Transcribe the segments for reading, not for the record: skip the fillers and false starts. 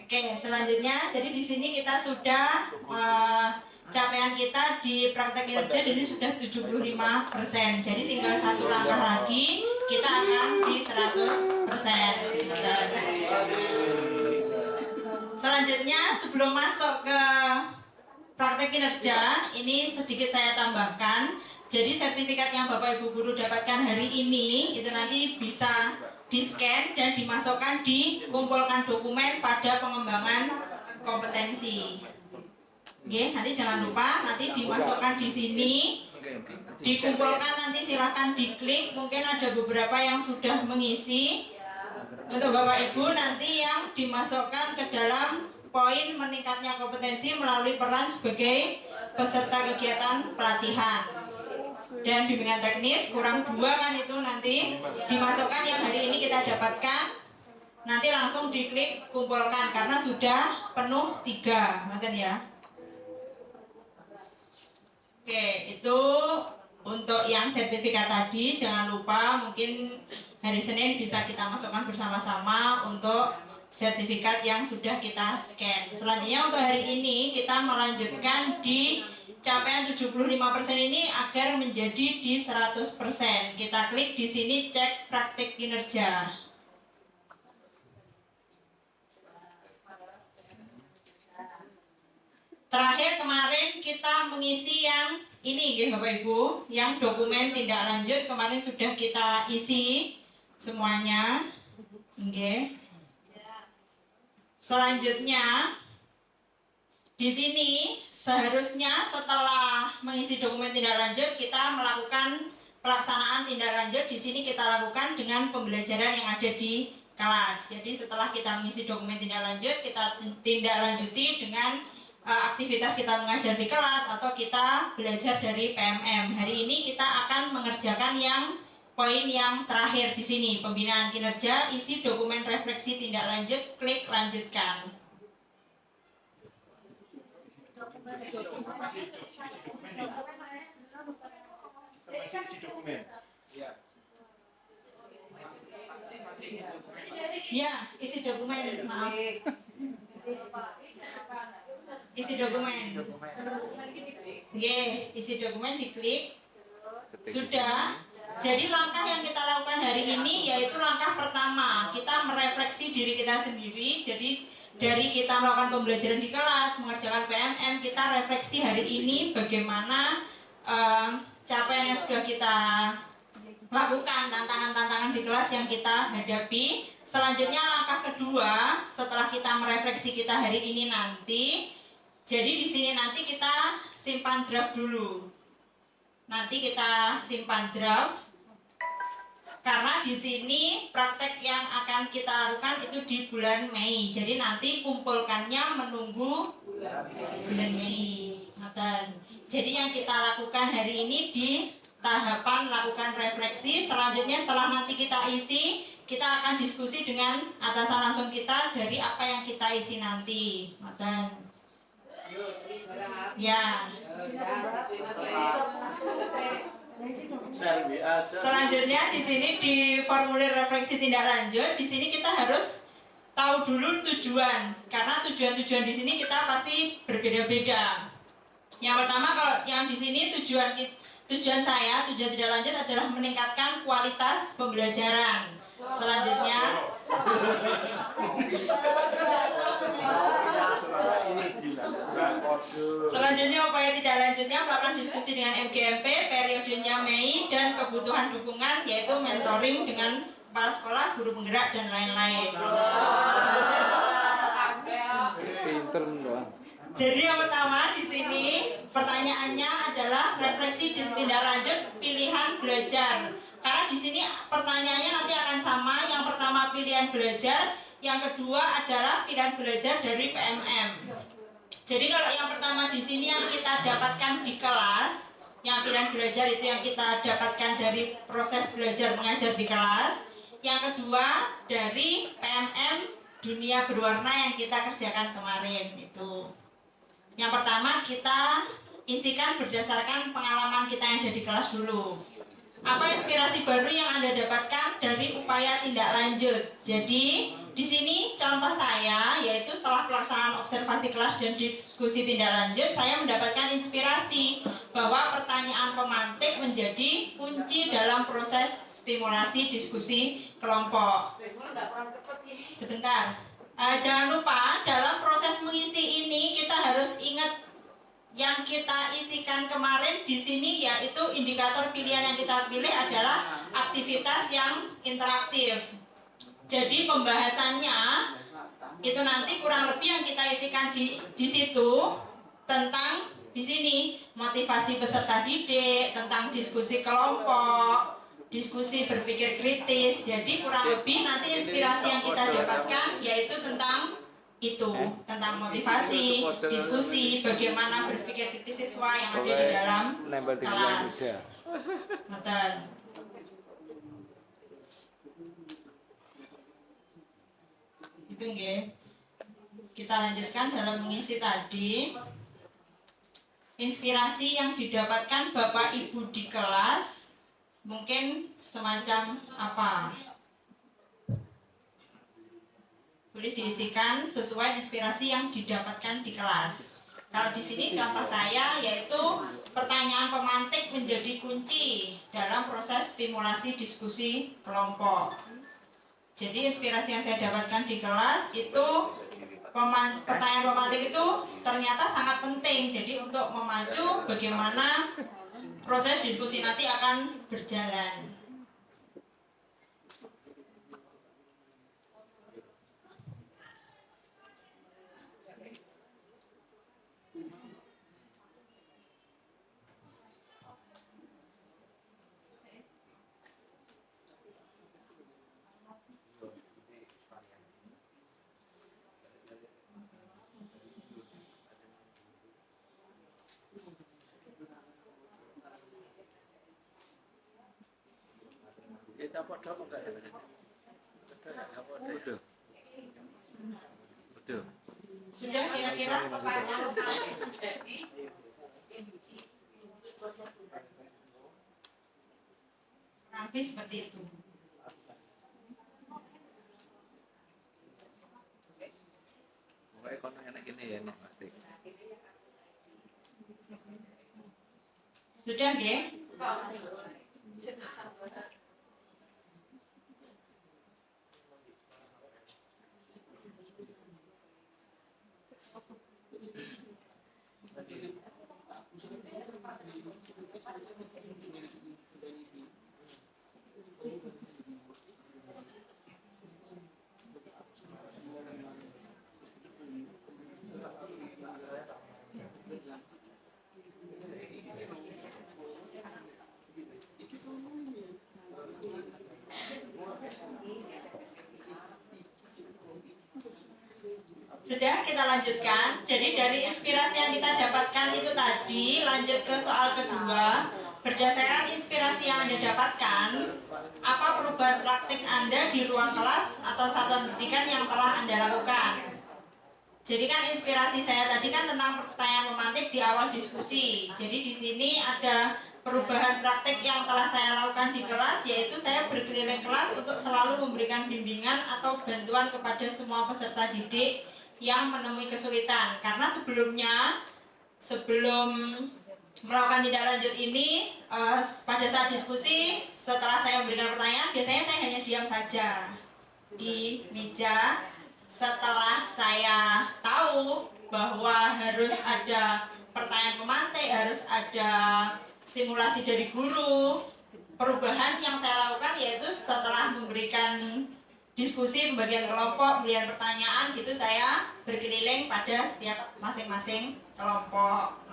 Oke, selanjutnya, jadi di sini kita sudah capaian kita di praktek kinerja di sini sudah 75%. Jadi tinggal satu langkah lagi kita akan di 100%. Selanjutnya, sebelum masuk ke praktek kinerja, ini sedikit saya tambahkan. Jadi sertifikat yang Bapak Ibu Guru dapatkan hari ini itu nanti bisa di-scan dan dimasukkan, dikumpulkan dokumen pada pengembangan kompetensi. Oke, nanti jangan lupa nanti dimasukkan di sini, dikumpulkan, nanti silahkan diklik. Mungkin ada beberapa yang sudah mengisi. Untuk Bapak Ibu nanti yang dimasukkan ke dalam poin meningkatnya kompetensi melalui peran sebagai peserta kegiatan pelatihan dan bimbingan teknis kurang 2 kan, itu nanti dimasukkan yang hari ini kita dapatkan, nanti langsung diklik kumpulkan karena sudah penuh 3 nanti ya. Oke, itu untuk yang sertifikat tadi. Jangan lupa mungkin hari Senin bisa kita masukkan bersama-sama untuk sertifikat yang sudah kita scan. Selanjutnya untuk hari ini kita melanjutkan di capaian 75% ini agar menjadi di 100%. Kita klik di sini cek praktik kinerja. Terakhir kemarin kita mengisi yang ini ya Bapak Ibu, yang dokumen tindak lanjut kemarin sudah kita isi semuanya. Oke. Selanjutnya di sini seharusnya setelah mengisi dokumen tindak lanjut kita melakukan pelaksanaan tindak lanjut. Di sini kita lakukan dengan pembelajaran yang ada di kelas. Jadi setelah kita mengisi dokumen tindak lanjut, kita tindak lanjuti dengan aktivitas kita mengajar di kelas atau kita belajar dari PMM. Hari ini kita akan mengerjakan yang poin yang terakhir di sini, pembinaan kinerja, isi dokumen refleksi tindak lanjut, klik lanjutkan. Ya, isi dokumen, maaf. Isi dokumen. Oke, isi dokumen diklik. Sudah. Jadi langkah yang kita lakukan hari ini yaitu langkah pertama, kita merefleksi diri kita sendiri. Jadi dari kita melakukan pembelajaran di kelas, mengerjakan PMM, kita refleksi hari ini bagaimana capaian yang sudah kita lakukan, tantangan-tantangan di kelas yang kita hadapi. Selanjutnya langkah kedua, setelah kita merefleksi kita hari ini nanti, jadi di sini nanti kita simpan draft dulu. Nanti kita simpan draft karena di sini praktek yang akan kita lakukan itu di bulan Mei. Jadi nanti kumpulkannya menunggu bulan Mei. Jadi yang kita lakukan hari ini di tahapan lakukan refleksi. Selanjutnya setelah nanti kita isi, kita akan diskusi dengan atasan langsung kita dari apa yang kita isi nanti. Ya. Selanjutnya di sini di formulir refleksi tindak lanjut, di sini kita harus tahu dulu tujuan, karena tujuan-tujuan di sini kita pasti berbeda-beda. Yang pertama, kalau yang di sini tujuan saya, tujuan tindak lanjut adalah meningkatkan kualitas pembelajaran. Selanjutnya upaya tidak lanjutnya melakukan diskusi dengan MGMP, periodenya Mei, dan kebutuhan dukungan yaitu mentoring dengan kepala sekolah, guru penggerak, dan lain-lain. Jadi yang pertama di sini pertanyaannya adalah refleksi tindak lanjut pilihan belajar. Karena di sini pertanyaannya nanti akan sama. Yang pertama pilihan belajar, yang kedua adalah pilihan belajar dari PMM. Jadi kalau yang pertama di sini yang kita dapatkan di kelas, yang pilihan belajar itu yang kita dapatkan dari proses belajar mengajar di kelas. Yang kedua dari PMM dunia berwarna yang kita kerjakan kemarin itu. Yang pertama kita isikan berdasarkan pengalaman kita yang ada di kelas dulu. Apa inspirasi baru yang Anda dapatkan dari upaya tindak lanjut? Jadi Di sini contoh saya yaitu setelah pelaksanaan observasi kelas dan diskusi tindak lanjut, saya mendapatkan inspirasi bahwa pertanyaan pemantik menjadi kunci dalam proses stimulasi diskusi kelompok. Sebentar, jangan lupa dalam proses mengisi ini kita harus ingat yang kita isikan kemarin di sini, yaitu indikator pilihan yang kita pilih adalah aktivitas yang interaktif. Jadi pembahasannya itu nanti kurang lebih yang kita isikan di situ tentang di sini motivasi peserta didik, tentang diskusi kelompok, diskusi berpikir kritis. Jadi kurang lebih nanti inspirasi yang kita dapatkan yaitu tentang itu, tentang motivasi, diskusi, bagaimana berpikir kritis siswa yang ada di dalam kelas. Betul. Itu nggih. Kita lanjutkan dalam mengisi tadi. Inspirasi yang didapatkan Bapak Ibu di kelas mungkin semacam apa? Boleh diisikan sesuai inspirasi yang didapatkan di kelas. Kalau di sini contoh saya yaitu pertanyaan pemantik menjadi kunci dalam proses stimulasi diskusi kelompok. Jadi inspirasi yang saya dapatkan di kelas itu pertanyaan pemantik itu ternyata sangat penting. Jadi untuk memacu bagaimana proses diskusi nanti akan berjalan. Betul. Sudah kira-kira habis seperti itu. Pokoknya kono enak gini ya nek Mas. Sudah nggih? Sudah, kita lanjutkan. Jadi dari inspirasi yang kita dapatkan itu tadi, lanjut ke soal kedua. Berdasarkan inspirasi yang Anda dapatkan, apa perubahan praktik Anda di ruang kelas atau satuan pendidikan yang telah Anda lakukan? Jadi kan inspirasi saya tadi kan tentang pertanyaan pemantik di awal diskusi. Jadi di sini ada perubahan praktik yang telah saya lakukan di kelas, yaitu saya berkeliling kelas untuk selalu memberikan bimbingan atau bantuan kepada semua peserta didik yang menemui kesulitan. Karena sebelum melakukan tindak lanjut ini, pada saat diskusi setelah saya memberikan pertanyaan, biasanya saya hanya diam saja di meja. Setelah saya tahu bahwa harus ada pertanyaan pemantik, harus ada stimulasi dari guru, perubahan yang saya lakukan yaitu setelah memberikan diskusi, pembagian kelompok, pemberian pertanyaan gitu, saya berkeliling pada setiap masing-masing kelompok.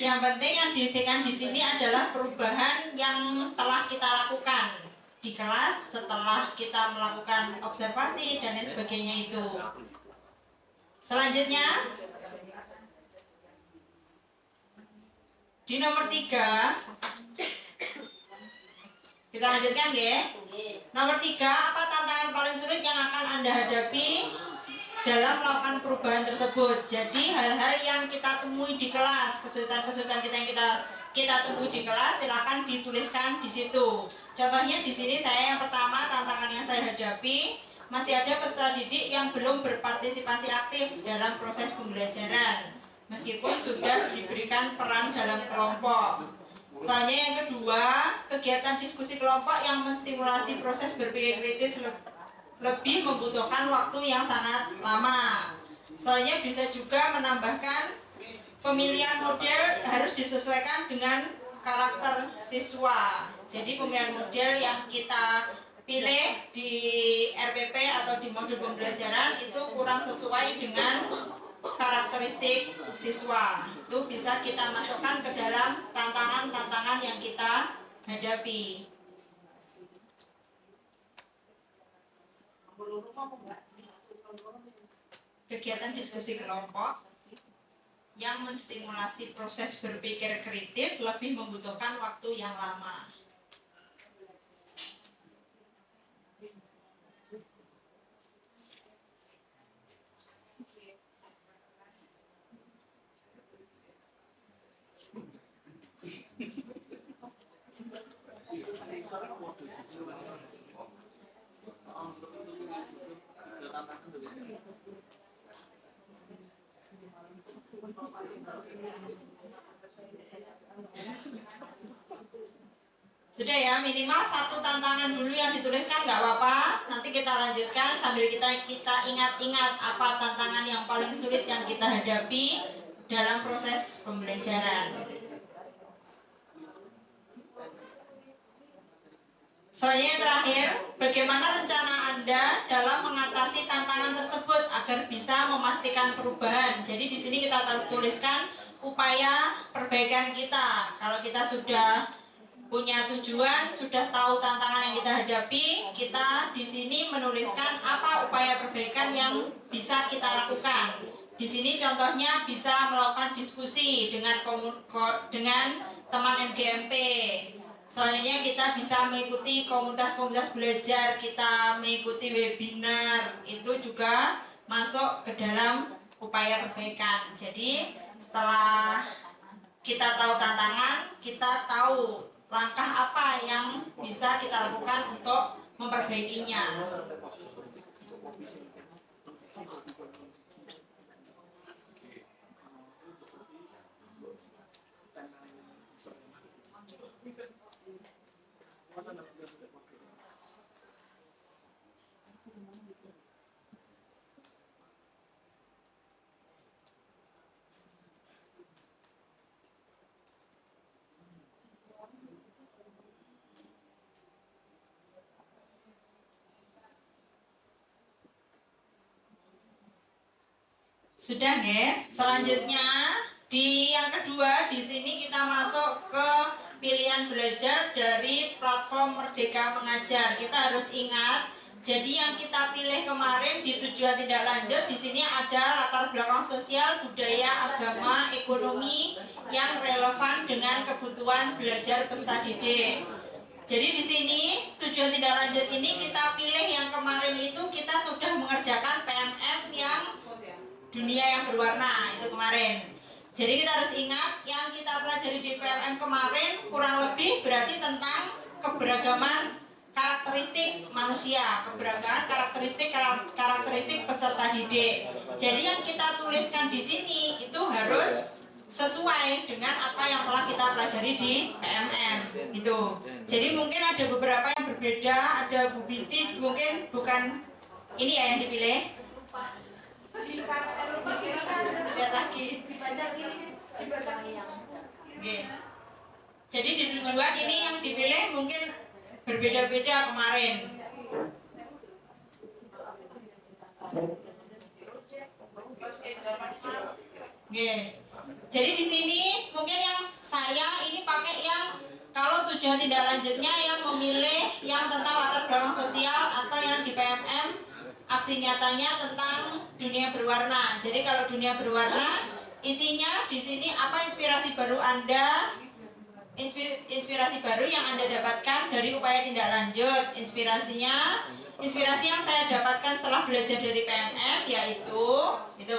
Yang penting yang diisikan di sini adalah perubahan yang telah kita lakukan di kelas setelah kita melakukan observasi dan lain sebagainya itu. Selanjutnya di nomor 3 kita lanjutkan ya. Nomor 3, apa tantangan paling sulit yang akan Anda hadapi dalam melakukan perubahan tersebut? Jadi hal-hal yang kita temui di kelas, kesulitan-kesulitan kita yang kita temui di kelas, silakan dituliskan di situ. Contohnya di sini saya yang pertama, tantangan yang saya hadapi, masih ada peserta didik yang belum berpartisipasi aktif dalam proses pembelajaran, meskipun sudah diberikan peran dalam kelompok. Selanjutnya yang kedua, kegiatan diskusi kelompok yang menstimulasi proses berpikir kritis lebih membutuhkan waktu yang sangat lama. Selanjutnya bisa juga menambahkan pemilihan model harus disesuaikan dengan karakter siswa. Jadi pemilihan model yang kita pilih di RPP atau di modul pembelajaran itu kurang sesuai dengan karakteristik siswa. Itu bisa kita masukkan ke dalam tantangan-tantangan yang kita hadapi. Kegiatan diskusi kelompok yang menstimulasi proses berpikir kritis lebih membutuhkan waktu yang lama. Sudah ya, minimal satu tantangan dulu yang dituliskan, nggak apa-apa. Nanti kita lanjutkan sambil kita ingat-ingat apa tantangan yang paling sulit yang kita hadapi dalam proses pembelajaran. Selanjutnya yang terakhir, bagaimana rencana Anda dalam mengatasi tantangan tersebut agar bisa memastikan perubahan. Jadi di sini kita tuliskan upaya perbaikan kita. Kalau kita sudah punya tujuan, sudah tahu tantangan yang kita hadapi, kita di sini menuliskan apa upaya perbaikan yang bisa kita lakukan. Di sini contohnya bisa melakukan diskusi dengan teman MGMP. Selanjutnya kita bisa mengikuti komunitas-komunitas belajar, kita mengikuti webinar, itu juga masuk ke dalam upaya perbaikan. Jadi setelah kita tahu tantangan, kita tahu langkah apa yang bisa kita lakukan untuk memperbaikinya. Sudah nggih? Selanjutnya di yang kedua di sini kita masuk ke pilihan belajar dari platform Merdeka Mengajar. Kita harus ingat, jadi yang kita pilih kemarin di tujuan tindak lanjut di sini ada latar belakang sosial, budaya, agama, ekonomi yang relevan dengan kebutuhan belajar peserta didik. Jadi di sini tujuan tindak lanjut ini kita pilih yang kemarin itu kita sudah mengerjakan PMM yang dunia yang berwarna itu kemarin. Jadi kita harus ingat yang kita pelajari di PMM kemarin kurang lebih berarti tentang keberagaman karakteristik manusia, keberagaman karakteristik peserta didik. Jadi yang kita tuliskan di sini itu harus sesuai dengan apa yang telah kita pelajari di PMM gitu. Jadi mungkin ada beberapa yang berbeda, ada Bu Binti mungkin bukan ini ya yang dipilih. Lihat lagi. Dibaca yang. Oke. Jadi di tujuan ini yang dipilih mungkin berbeda-beda kemarin. Oke. Jadi di sini mungkin yang saya ini pakai yang kalau tujuan tindak lanjutnya yang memilih yang tentang latar belakang sosial atau yang di PMM aksi nyatanya tentang dunia berwarna. Jadi kalau dunia berwarna isinya di sini apa inspirasi baru Anda, inspirasi baru yang Anda dapatkan dari upaya tindak lanjut. Inspirasi yang saya dapatkan setelah belajar dari PMM yaitu itu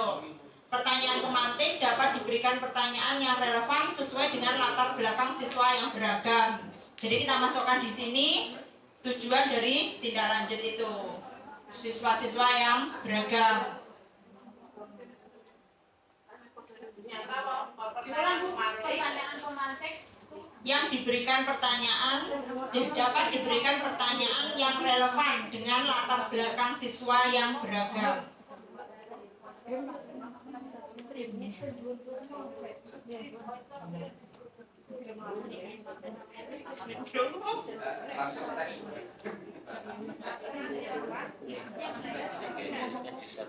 pertanyaan pemantik dapat diberikan pertanyaan yang relevan sesuai dengan latar belakang siswa yang beragam. Jadi kita masukkan di sini tujuan dari tindak lanjut itu siswa-siswa yang beragam. Pertanyaan pemantik Yang diberikan pertanyaan dapat diberikan pertanyaan yang relevan dengan latar belakang siswa yang beragam.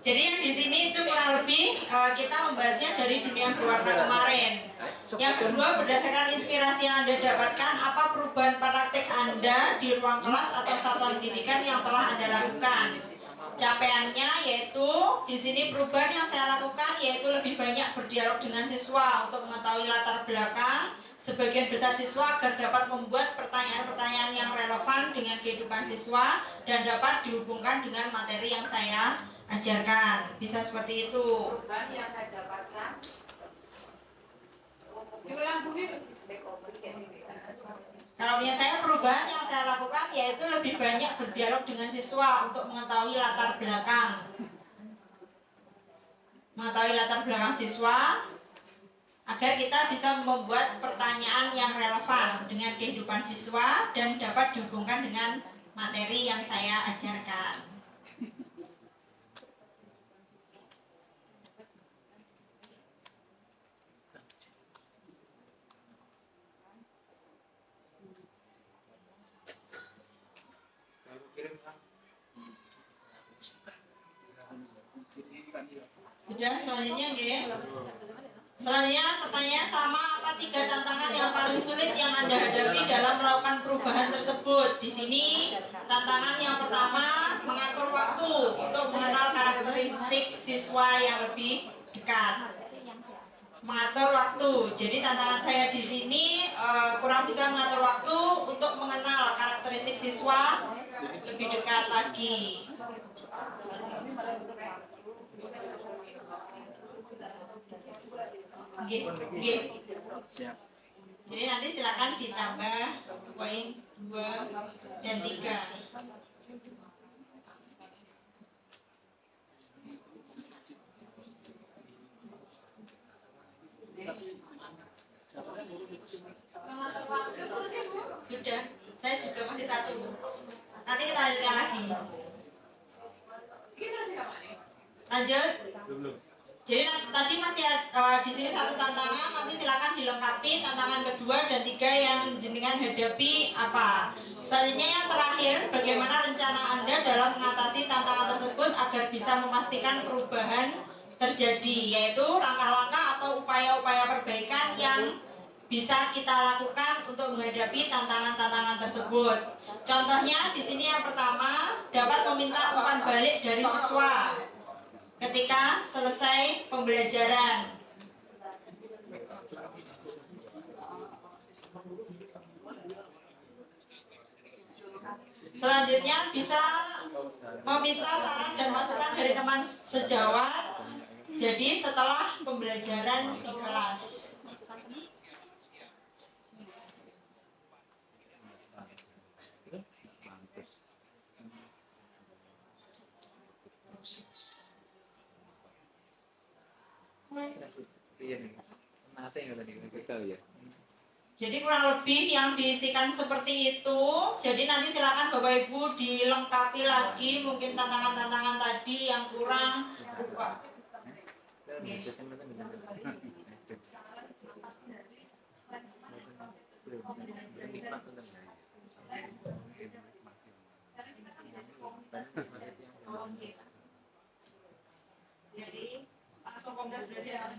Jadi yang di sini itu kurang lebih kita membahasnya dari dunia berwarna kemarin. Yang kedua, berdasarkan inspirasi yang Anda dapatkan, apa perubahan praktik Anda di ruang kelas atau satuan pendidikan yang telah Anda lakukan? Capaiannya yaitu di sini perubahan yang saya lakukan yaitu lebih banyak berdialog dengan siswa untuk mengetahui latar belakang sebagian besar siswa agar dapat membuat pertanyaan-pertanyaan yang relevan dengan kehidupan siswa dan dapat dihubungkan dengan materi yang saya ajarkan. Bisa seperti itu. perubahan yang saya dapatkan. Diulang Bu. Kalau punya saya perubahan yang saya lakukan yaitu lebih banyak berdialog dengan siswa untuk mengetahui latar belakang siswa agar kita bisa membuat pertanyaan yang relevan dengan kehidupan siswa dan dapat dihubungkan dengan materi yang saya ajarkan. Sudah, selanjutnya nggih. Selanjutnya pertanyaan sama, apa 3 tantangan yang paling sulit yang Anda hadapi dalam melakukan perubahan tersebut? Di sini tantangan yang pertama mengatur waktu untuk mengenal karakteristik siswa yang lebih dekat. Mengatur waktu. Jadi tantangan saya di sini kurang bisa mengatur waktu untuk mengenal karakteristik siswa lebih dekat lagi. Oke. Jadi nanti silakan ditambah poin 2 dan 3. Sudah, saya juga masih 1. Nanti kita lanjutkan lagi. Lanjut. Jadi tadi masih di sini 1 tantangan, nanti silakan dilengkapi tantangan kedua dan 3 yang jenengan hadapi apa. Selanjutnya yang terakhir, bagaimana rencana Anda dalam mengatasi tantangan tersebut agar bisa memastikan perubahan terjadi, yaitu langkah-langkah atau upaya-upaya perbaikan yang bisa kita lakukan untuk menghadapi tantangan-tantangan tersebut. Contohnya di sini yang pertama, dapat meminta umpan balik dari siswa ketika selesai pembelajaran. Selanjutnya bisa meminta saran dan masukan dari teman sejawat. Jadi setelah pembelajaran di kelas. Jadi kurang lebih yang diisikan seperti itu. Jadi nanti silakan Bapak Ibu dilengkapi lagi mungkin tantangan-tantangan tadi yang kurang. Jadi langsung komunitas belajar.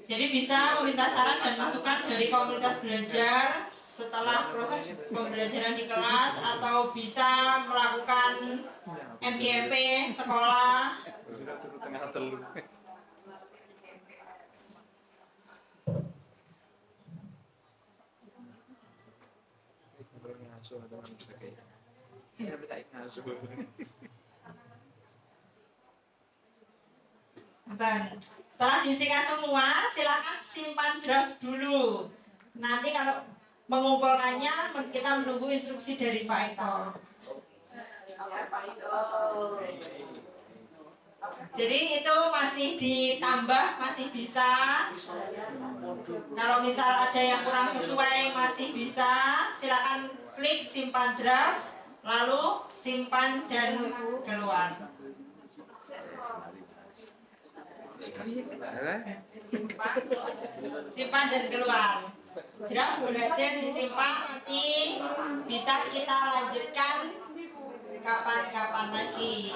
Jadi bisa meminta saran dan masukan dari komunitas belajar setelah proses pembelajaran di kelas, atau bisa melakukan MGP sekolah. Setelah diisikan semua, silakan simpan draft dulu. Nanti kalau mengumpulkannya, kita menunggu instruksi dari Pak Eko. Jadi itu masih ditambah, masih bisa. Kalau misal ada yang kurang sesuai, masih bisa. Silakan klik simpan draft, lalu simpan dan keluar. Simpan dan keluar. Draft berhasil disimpan, nanti bisa kita lanjutkan kapan-kapan lagi.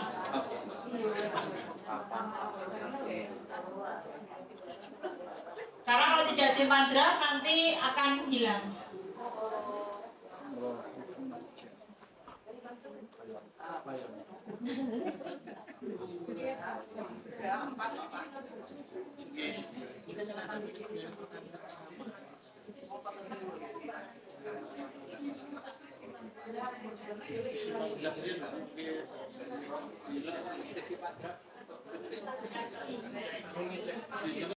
Karena kalau tidak simpan draft nanti akan hilang.